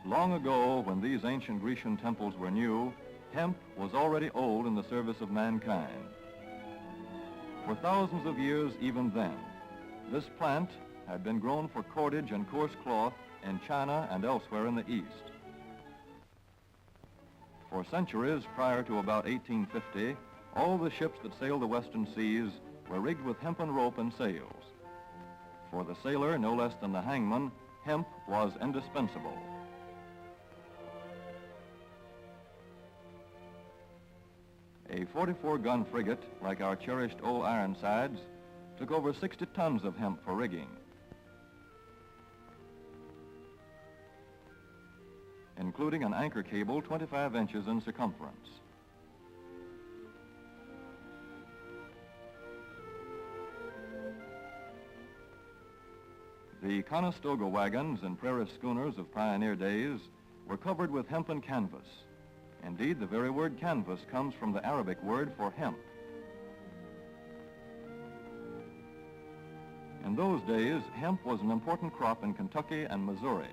Long ago, when these ancient Grecian temples were new, hemp was already old in the service of mankind. For thousands of years even then, this plant had been grown for cordage and coarse cloth in China and elsewhere in the East. For centuries prior to about 1850, all the ships that sailed the western seas were rigged with hempen rope and sails. For the sailor, no less than the hangman, hemp was indispensable. A 44-gun frigate, like our cherished old Ironsides, took over 60 tons of hemp for rigging. Including an anchor cable 25 inches in circumference. The Conestoga wagons and prairie schooners of pioneer days were covered with hempen canvas. Indeed, the very word canvas comes from the Arabic word for hemp. In those days, hemp was an important crop in Kentucky and Missouri.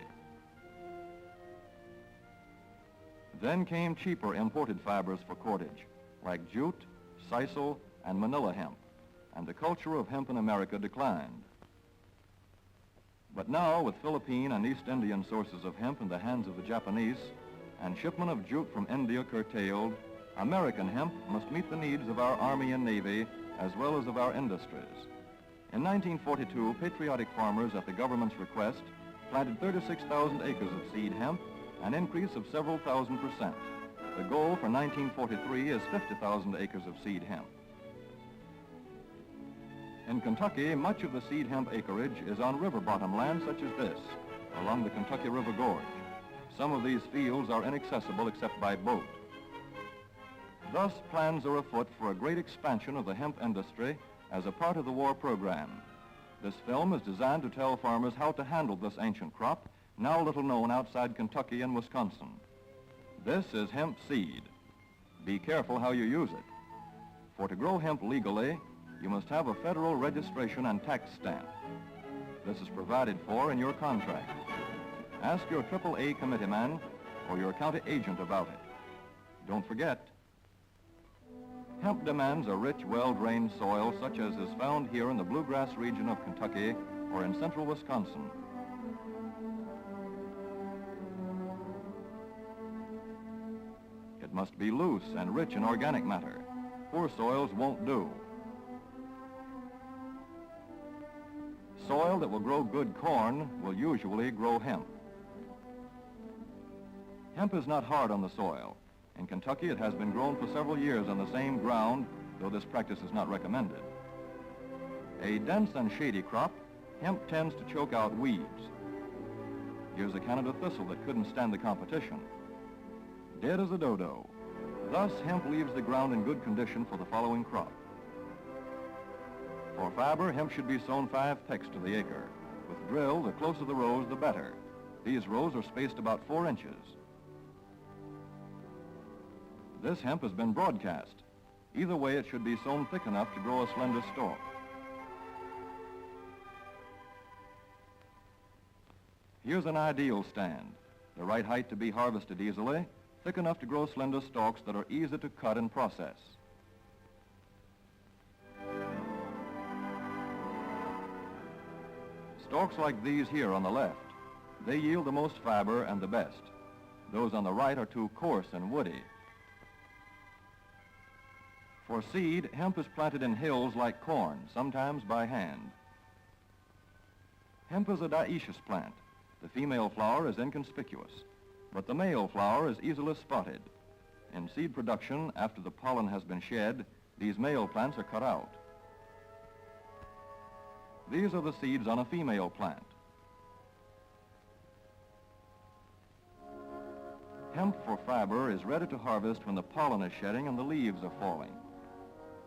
Then came cheaper imported fibers for cordage, like jute, sisal, and manila hemp, and the culture of hemp in America declined. But now, with Philippine and East Indian sources of hemp in the hands of the Japanese, and shipment of jute from India curtailed, American hemp must meet the needs of our Army and Navy as well as of our industries. In 1942, patriotic farmers at the government's request planted 36,000 acres of seed hemp, an increase of several thousand%. The goal for 1943 is 50,000 acres of seed hemp. In Kentucky, much of the seed hemp acreage is on river bottom land such as this, along the Kentucky River Gorge. Some of these fields are inaccessible except by boat. Thus, plans are afoot for a great expansion of the hemp industry as a part of the war program. This film is designed to tell farmers how to handle this ancient crop, now little known outside Kentucky and Wisconsin. This is hemp seed. Be careful how you use it. For to grow hemp legally, you must have a federal registration and tax stamp. This is provided for in your contract. Ask your AAA committeeman or your county agent about it. Don't forget, hemp demands a rich, well-drained soil such as is found here in the bluegrass region of Kentucky or in central Wisconsin. It must be loose and rich in organic matter. Poor soils won't do. Soil that will grow good corn will usually grow hemp. Hemp is not hard on the soil. In Kentucky, it has been grown for several years on the same ground, though this practice is not recommended. A dense and shady crop, hemp tends to choke out weeds. Here's a Canada thistle that couldn't stand the competition. Dead as a dodo. Thus, hemp leaves the ground in good condition for the following crop. For fiber, hemp should be sown 5 pecks to the acre. With drill, the closer the rows, the better. These rows are spaced about 4 inches. This hemp has been broadcast. Either way, it should be sown thick enough to grow a slender stalk. Here's an ideal stand. The right height to be harvested easily, thick enough to grow slender stalks that are easy to cut and process. Stalks like these here on the left, they yield the most fiber and the best. Those on the right are too coarse and woody. For seed, hemp is planted in hills like corn, sometimes by hand. Hemp is a dioecious plant. The female flower is inconspicuous, but the male flower is easily spotted. In seed production, after the pollen has been shed, these male plants are cut out. These are the seeds on a female plant. Hemp for fiber is ready to harvest when the pollen is shedding and the leaves are falling.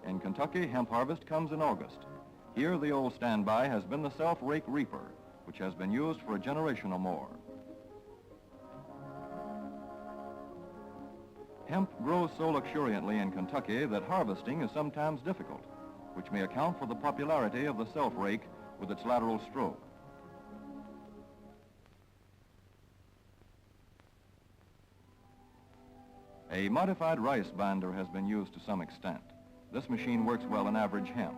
In Kentucky, hemp harvest comes in August. Here, the old standby has been the self-rake reaper, which has been used for a generation or more. Hemp grows so luxuriantly in Kentucky that harvesting is sometimes difficult, which may account for the popularity of the self-rake with its lateral stroke. A modified rice binder has been used to some extent. This machine works well in average hemp.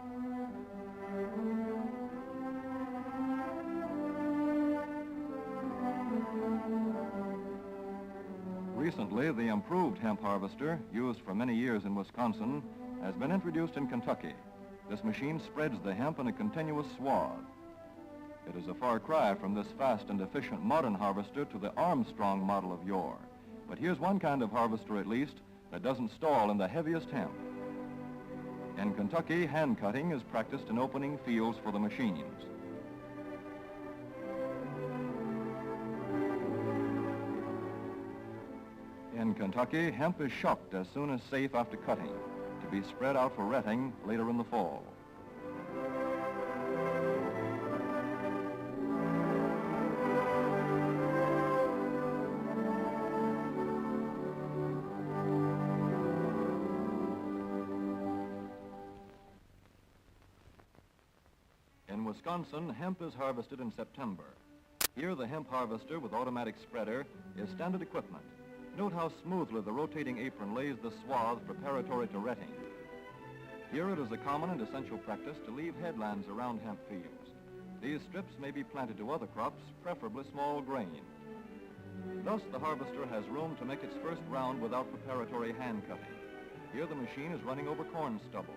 Recently, the improved hemp harvester, used for many years in Wisconsin, has been introduced in Kentucky. This machine spreads the hemp in a continuous swath. It is a far cry from this fast and efficient modern harvester to the Armstrong model of yore. But here's one kind of harvester, at least, that doesn't stall in the heaviest hemp. In Kentucky, hand cutting is practiced in opening fields for the machines. In Kentucky, hemp is shucked as soon as safe after cutting, to be spread out for retting later in the fall. In Wisconsin, hemp is harvested in September. Here, the hemp harvester with automatic spreader is standard equipment. Note how smoothly the rotating apron lays the swath preparatory to retting. Here it is a common and essential practice to leave headlands around hemp fields. These strips may be planted to other crops, preferably small grain. Thus, the harvester has room to make its first round without preparatory hand cutting. Here the machine is running over corn stubble.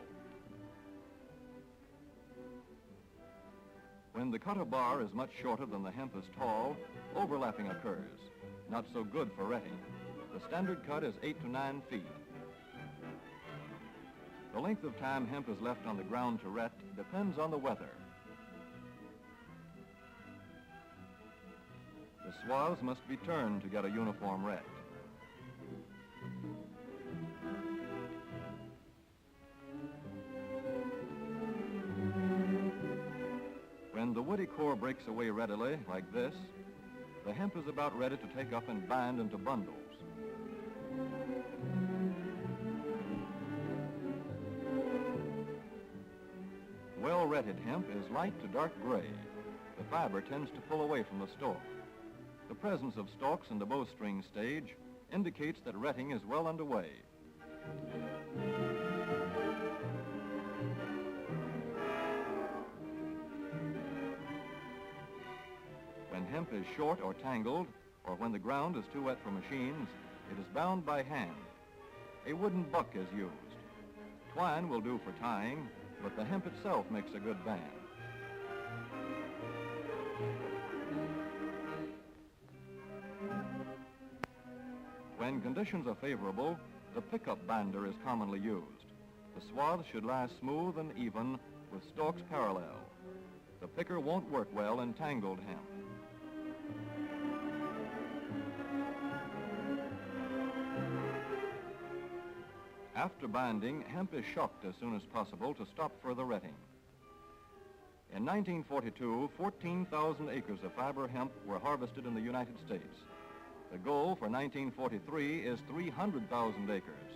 When the cutter bar is much shorter than the hemp is tall, overlapping occurs, not so good for retting. The standard cut is 8 to 9 feet. The length of time hemp is left on the ground to ret depends on the weather. The swaths must be turned to get a uniform ret. When the woody core breaks away readily, like this, the hemp is about ready to take up and bind into bundles. Well-retted hemp is light to dark gray. The fiber tends to pull away from the stalk. The presence of stalks in the bowstring stage indicates that retting is well underway. When hemp is short or tangled, or when the ground is too wet for machines, it is bound by hand. A wooden buck is used. Twine will do for tying, but the hemp itself makes a good band. When conditions are favorable, the pickup binder is commonly used. The swath should lie smooth and even with stalks parallel. The picker won't work well in tangled hemp. After binding, hemp is shucked as soon as possible to stop further retting. In 1942, 14,000 acres of fiber hemp were harvested in the United States. The goal for 1943 is 300,000 acres.